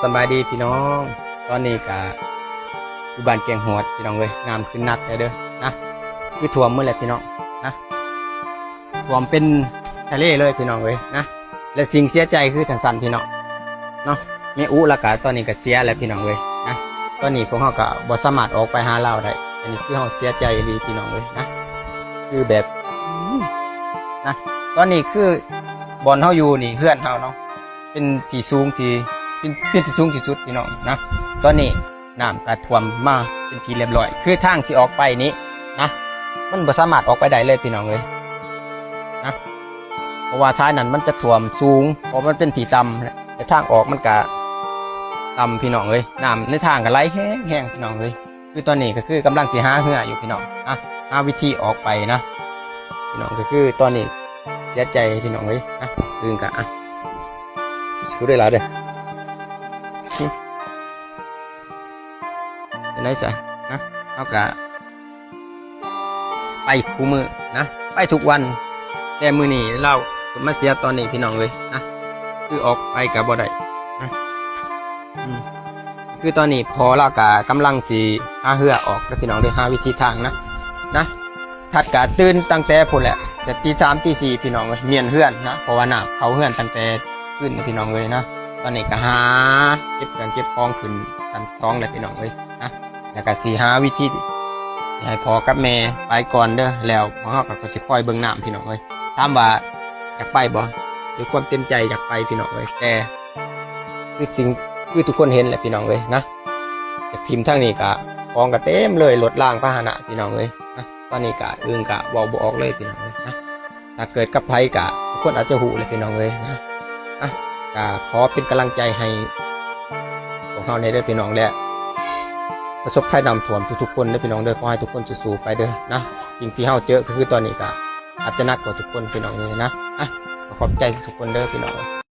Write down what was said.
สบายดีพี่น้องตอนนี้ก็อยู่บ้านเกียงโหดพี่น้องเลยน้ำขึ้นนักเลยเด้อนะคือท่วมเมื่อไรพี่น้องนะท่วมเป็นทะเลเลยพี่น้องเลยนะและสิ่งเสียใจคือสั่นๆพี่น้องเนาะแม่อุละกาตอนนี้ก็เสียแล้วพี่น้องเลยนะตอนนี้พวกเขาก็บ่สามารถออกไปหาเราได้อันนี้คือเขาเสียใจดีพี่น้องเลยนะคือแบบนะตอนนี้คือบอนเขาอยู่นี่เฮือนเขาเนาะเป็นที่สูงที่เป็นที่สูงที่สุดพี่น้องนะตอนนี้น้ำกระท่วมมาเป็นที่เรียบร้อยคือทางที่ออกไปนี้นะมันบ่สามารถออกไปได้เลยพี่น้องเลยนะเพราะว่าท้ายนั้นมันจะท่วมสูงเพราะมันเป็นที่ต่ำแต่ทางออกมันก็ต่ำพี่น้องเลยน้ำในทางก็ไหลแห้งพี่น้องเลยคือตอนนี้ก็คือกำลังสิหาเหืออยู่พี่น้องหาวิธีออกไปนะพี่น้องก็คือตอนนี้เสียใจพี่น้องเลยนะอื่นกะชูได้แล้วเด้อจะไหนซะนะเอากะไปคู่มือนะไปทุกวันแต่มือนี่เราคนมาเสียตอนนี้พี่น้องเลยนะคือออกไปกับบ่ได้นะคือตอนนี้พอเรากะกำลังสีหาเหือออกแล้วพี่น้องเลยหาวิธีทางนะทัดกะตื่นตั้งแต่พุ่นแหละแต่ตี 3 ตี 4พี่น้องเลยเมียนเฮือนนะเพราะว่าน้ำเขาเฮือนตั้งแต่ขึ้นพี่น้องเลยนะตอนนี้ก็หาเก็บเก็บของขึ้นกันท้องเลยพี่น้องเลยนะแล้วก็สีหาวิธีให้พ่อกับแม่ไปก่อนเด้อแล้วพ่อเขาก็จะคอยเบิ่งน้ำพี่น้องเลยถามว่าอยากไปบ่ด้วยความเต็มใจอยากไปพี่น้องเลยแต่คือทุกคนเห็นแหละพี่น้องเลยนะจากทีมทั้งนี้ก็ของก็เต็มเลยรถล่างพาหนะพี่น้องเลยนะตอนนี้ก็กะเว้าบ่ออกเลยพี่น้องเลยนะถ้าเกิดกับไผกะทุกคนอาจจะหูเลยพี่น้องเลยนะก็ขอเป็นกำลังใจให้พวกเราในเด้อพี่น้องและประสบภัยน้ำท่วมทุกๆคนเด้อพี่น้องเด้อขอให้ทุกคนสู้ๆไปเด้อนะสิ่งที่เราเจอก็คือตอนนี้ก็อาจจะหนักกว่าทุกคนพี่น้องเลยนะขอบใจทุกคนเด้อพี่น้อง